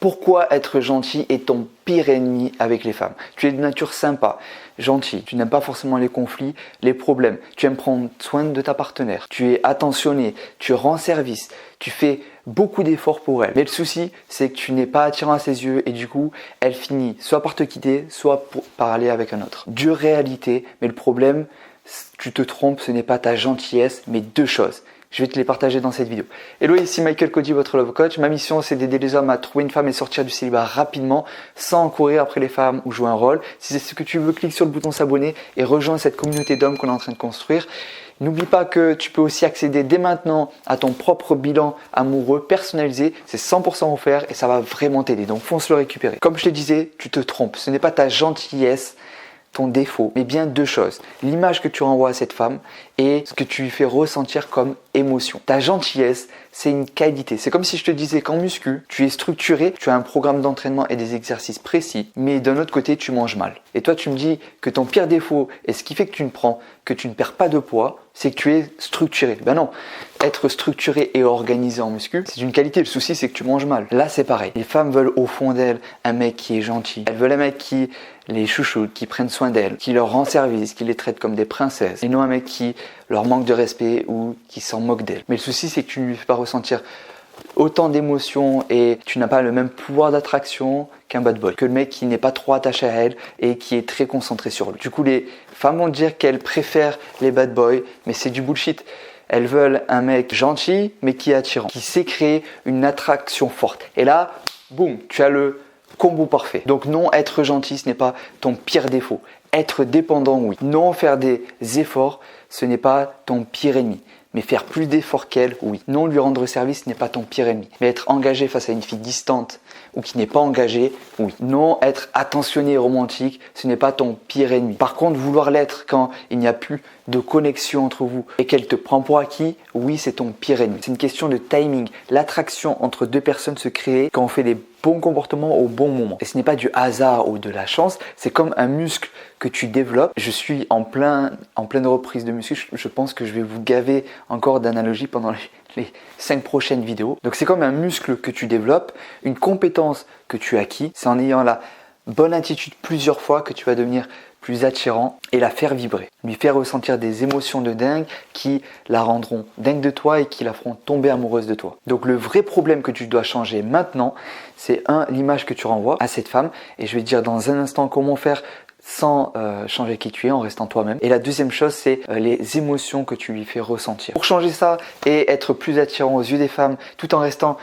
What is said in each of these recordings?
Pourquoi être gentil est ton pire ennemi avec les femmes? Tu es de nature sympa, gentil, tu n'aimes pas forcément les conflits, les problèmes, tu aimes prendre soin de ta partenaire, tu es attentionné, tu rends service, tu fais beaucoup d'efforts pour elle. Mais le souci, c'est que tu n'es pas attirant à ses yeux et du coup, elle finit soit par te quitter, soit par aller avec un autre. Dure réalité, mais le problème, tu te trompes, ce n'est pas ta gentillesse, mais deux choses. Je vais te les partager dans cette vidéo. Hello, ici Michael Cody, votre love coach. Ma mission, c'est d'aider les hommes à trouver une femme et sortir du célibat rapidement, sans courir après les femmes ou jouer un rôle. Si c'est ce que tu veux, clique sur le bouton s'abonner et rejoins cette communauté d'hommes qu'on est en train de construire. N'oublie pas que tu peux aussi accéder dès maintenant à ton propre bilan amoureux personnalisé. C'est 100% offert et ça va vraiment t'aider. Donc fonce le récupérer. Comme je te disais, tu te trompes. Ce n'est pas ta gentillesse, ton défaut, mais bien deux choses. L'image que tu renvoies à cette femme et ce que tu lui fais ressentir comme émotion. Ta gentillesse, c'est une qualité. C'est comme si je te disais qu'en muscu, tu es structuré, tu as un programme d'entraînement et des exercices précis, mais d'un autre côté, tu manges mal. Et toi, tu me dis que ton pire défaut et ce qui fait que tu ne perds pas de poids, c'est que tu es structuré. Ben non, être structuré et organisé en muscu, c'est une qualité. Le souci, c'est que tu manges mal. Là, c'est pareil. Les femmes veulent au fond d'elles un mec qui est gentil. Elles veulent un mec qui les chouchoute, qui prenne soin d'elles, qui leur rend service, qui les traite comme des princesses. Et non un mec qui leur manque de respect ou qui s'en moque d'elles. Mais le souci, c'est que tu ne lui fais pas ressentir autant d'émotions et tu n'as pas le même pouvoir d'attraction qu'un bad boy, que le mec qui n'est pas trop attaché à elle et qui est très concentré sur lui. Du coup, les femmes vont dire qu'elles préfèrent les bad boys, mais c'est du bullshit. Elles veulent un mec gentil, mais qui est attirant, qui sait créer une attraction forte. Et là, boum, tu as le combo parfait. Donc non, être gentil, ce n'est pas ton pire défaut. Être dépendant, oui. Non, faire des efforts, ce n'est pas ton pire ennemi. Mais faire plus d'efforts qu'elle, oui. Non, lui rendre service, ce n'est pas ton pire ennemi. Mais être engagé face à une fille distante ou qui n'est pas engagée, oui. Non, être attentionné et romantique, ce n'est pas ton pire ennemi. Par contre, vouloir l'être quand il n'y a plus de connexion entre vous et qu'elle te prend pour acquis, oui, c'est ton pire ennemi. C'est une question de timing. L'attraction entre deux personnes se crée quand on fait les bons comportements au bon moment. Et ce n'est pas du hasard ou de la chance, c'est comme un muscle que tu développes. Je suis en pleine reprise de muscle. Je pense que je vais vous gaver encore d'analogies pendant les 5 prochaines vidéos. Donc c'est comme un muscle que tu développes, une compétence que tu acquis. C'est en ayant la bonne attitude plusieurs fois que tu vas devenir plus attirant et la faire vibrer. Lui faire ressentir des émotions de dingue qui la rendront dingue de toi et qui la feront tomber amoureuse de toi. Donc le vrai problème que tu dois changer maintenant, c'est l'image que tu renvoies à cette femme. Et je vais te dire dans un instant comment faire sans changer qui tu es, en restant toi-même. Et la deuxième chose, c'est les émotions que tu lui fais ressentir. Pour changer ça et être plus attirant aux yeux des femmes, tout en restant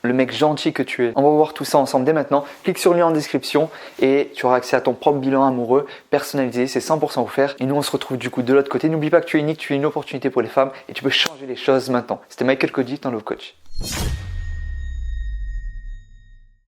le mec gentil que tu es. On va voir tout ça ensemble dès maintenant. Clique sur le lien en description et tu auras accès à ton propre bilan amoureux personnalisé. C'est 100% offert. Et nous, on se retrouve du coup de l'autre côté. N'oublie pas que tu es unique, tu es une opportunité pour les femmes et tu peux changer les choses maintenant. C'était Michael Cody, ton Love Coach.